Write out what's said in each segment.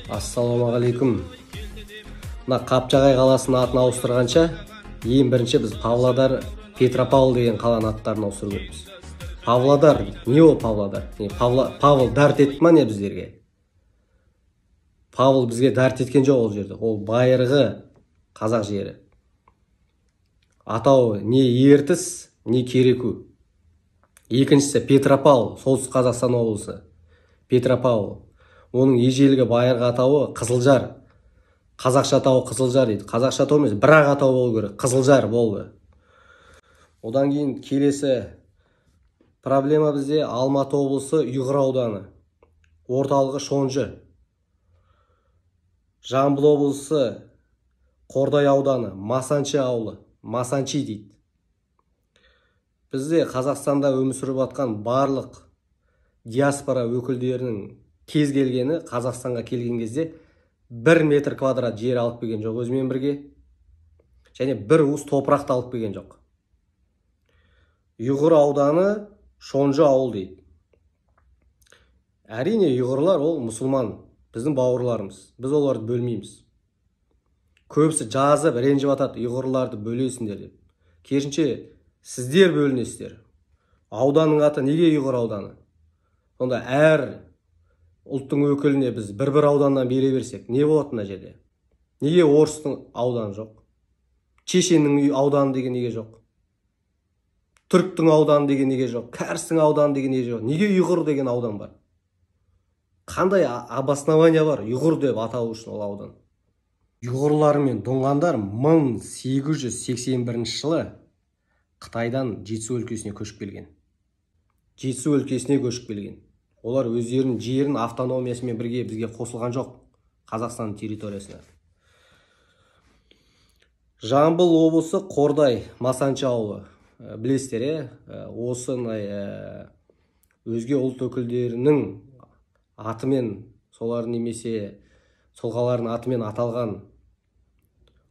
Ассалаумағалейкум. Мына Қапшағай қаласының атын ауыстырғанша, ең бірінші біз Павлодар, Петропавл деген қаланың аттарын ауыстыру керекпіз. Павлодар, не ол Павлодар? Павл дәрт етті ма не біздерге? Павл бізге дәрт еткен жоқ ол жерде. Ол байырғы қазақ жері. Атау не Ертіс, не Кереку. Екіншісі Петропавл, солтүстік Қазақстан облысы. Петропавл. Оның ежелгі байырғы атауы Қызылжар. Қазақша атауы Қызылжар дейді. Қазақша атау емес, бірақ атау болу керек. Қызылжар болды. Одан кейін келесі проблема бізде Алматы облысы Ұйғыр ауданы. Орталығы Шонжы. Жамбыл облысы Қордай ауданы, Масанчи ауылы. Масанчи дейді. Бізде Қазақстанда өмір сүріп жатқан барлық диаспора өкілдерінің кез келгені Қазақстанға келген кезде 1 метр квадрат жер алып келген жоқ өзімен бірге. Және бір уыс топырақты алып келген жоқ. Ұйғыр ауданы Шонжы ауыл дейді. Әрине ұйғырлар ол мұсылман, біздің бауырларымыз. Біз оларды бөлмейміз. Көбісі жазып ренжіп жатады, ұйғырларды бөлесіңдер деп. Керісінше сіздер бөлінесіздер. Ауданның аты неге Ұйғыр ауданы? Сонда әр ұлттың өкіліне біз бір ауданнан бере берсек, не болады мына жерде? Неге орыстың ауданы жоқ? Чешеннің ауданы деген неге жоқ? Түріктің ауданы деген неге жоқ? Кәрістің ауданы деген неге жоқ? Неге Ұйғыр деген аудан бар? Қандай обоснование бар Ұйғыр деп атау үшін ол аудан? Ұйғырлар мен дұңғандар 1881 жылы Қытайдан Жетісу өлкесіне көшіп келген. Жетісу өлкесіне көшіп келген. Олар өздерінің жерін автономиясымен бірге бізге қосылған жоқ Қазақстан территориясына. Жамбыл облысы Қордай, Масанчи ауылы. Білесіздер, осындай өзге ұлт өкілдерінің атымен, солардың немесе солғалардың атымен аталған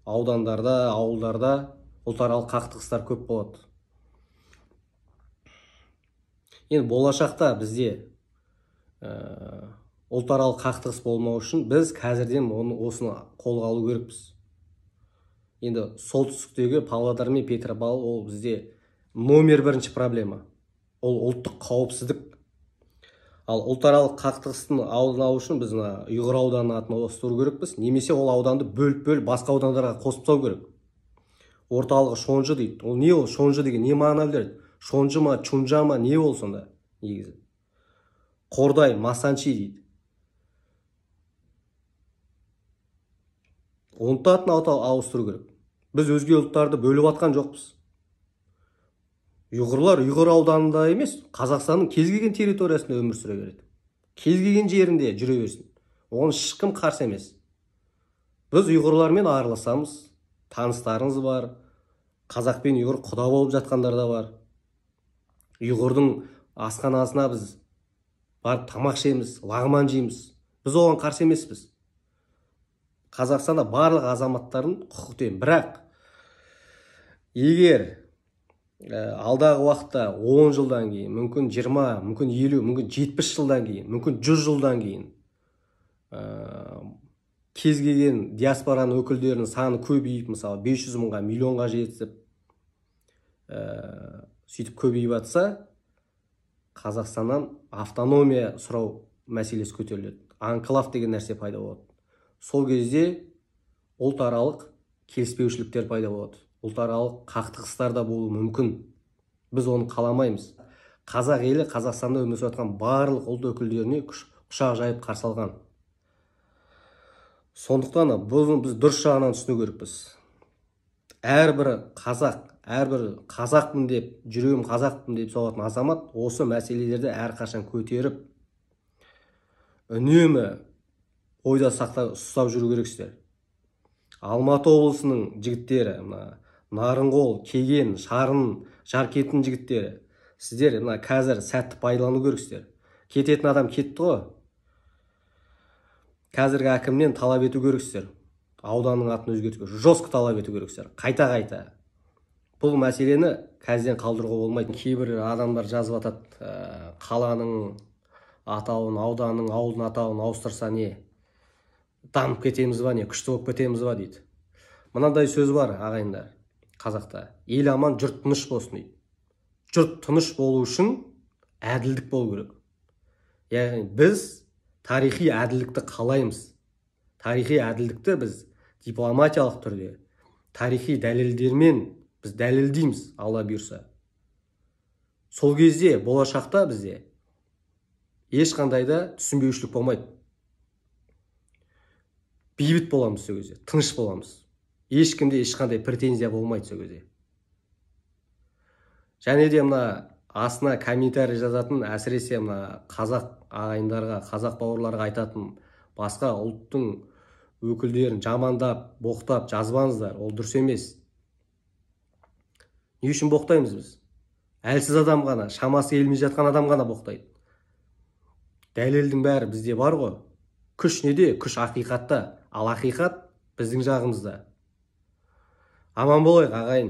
аудандарда, ауылдарда ұлтаралық қақтығыстар көп болады. Енді болашақта бізде ұлтаралық қақтығыс болмау үшін біз қазірден осыны қолға алу керекпіз. Енді солтүстіктегі Павлодар мен Петропавл ол бізде номер бірінші проблема. Ол ұлттық қауіпсіздік. Ал ұлтаралық қақтығыстың алдын алу үшін біз Ұйғыр ауданының атын ауыстыру керекпіз. Немесе ол ауданды бөліп басқа аудандарға қосып тастау керек. Орталығы Шонжы дейді. Ол не ол? Шонжы деген не мағына білдіреді? Шонжы ма, Чунжа ма, не ол сонда негізі? Қордай, Масанчи дейді. Оның атын ауыстыру керек. Біз өзге ұлттарды бөліп атқан жоқпыз. Ұйғырлар Ұйғыр ауданында емес, Қазақстанның кез келген территориясында өмір сүре береді. Кез келген жерінде жүре берсін. Оған ешкім қарсы емес. Біз ұйғырлармен араласамыз, таныстарыңыз бар, қазақ пен ұйғыр құда болып жатқандар да бар. Ұйғырдың асханасына біз барып тамақ ішеміз, лағман жейміз. Біз оған қарсы емеспіз. Қазақстанда барлық азаматтардың құқығы тең. Бірақ егер алдағы уақытта 10 жылдан кейін, мүмкін 20, мүмкін 50, мүмкін 70 жылдан кейін, мүмкін 100 жылдан кейін кез келген диаспораның өкілдерінің саны көбейіп, мысалы 500 мыңға, миллионға жетіп, сөйтіп көбейіп жатса, Қазақстаннан автономия сұрау мәселесі көтеріледі. Анклав деген нәрсе пайда болады. Сол кезде ұлтаралық келіспеушіліктер пайда болады. Ұлтаралық қақтығыстар да болуы мүмкін. Біз оны қаламаймыз. Қазақ елі Қазақстанда өмір сүріп жатқан барлық ұлт өкілдеріне құшақ жайып қарсы алған. Сондықтан біз дұрыс жағынан түсіну керекпіз. Әрбір қазақпын деп, жүрегім қазақпын деп соғатын азамат осы мәселелерді әрқашан көтеріп, үнемі ойда ұстап жүру керексіздер. Алматы облысының жігіттері, Нарынғол, Кеген, Шарын, Жаркеттің жігіттері, сіздер қазір сәтті пайдалану керексіздер. Кететін адам кетті ғой. Қазіргі әкімнен талап ету керексіздер. Ауданның атын өзгертуге жестко талап ету керексіздер. Қайта. Бұл мәселені қазірден қалдыруға болмайды. Кейбір адамдар жазып жатады, қаланың атауын, ауданның, ауылдың атауын ауыстырса не? дамып кетеміз ба, не күшті болып кетеміз ба дейді. Мынандай сөз бар ағайындар қазақта: ел аман, жұрт тыныш болсын дейді. Жұрт тыныш болу үшін әділдік болу керек. Яғни біз тарихи әділдікті қалаймыз. Тарихи әділдікті біз дипломатиялық түрде, тарихи дәлелдермен біз дәлелдейміз, алла бұйырса. Сол кезде болашақта бізде ешқандай да түсінбеушілік болмайды. Бейбіт боламыз сол кезде, тыныш боламыз. Ешкімде ешқандай претензия болмайды сол кезде. Және де мына астына комментарий жазатын, әсіресе мына қазақ ағайындарға, қазақ бауырларға айтатын, басқа ұлттың өкілдерін жамандап, боқтап жазбаңыздар, ол дұрыс емес. Не үшін боқтаймыз біз? Әлсіз адам ғана, шамасы келмей жатқан адам ғана боқтайды. Дәлелдің бәрі бізде бар ғой. Күш неде? Күш ақиқатта, ал ақиқат біздің жағымызда. Аман болайық ағайын.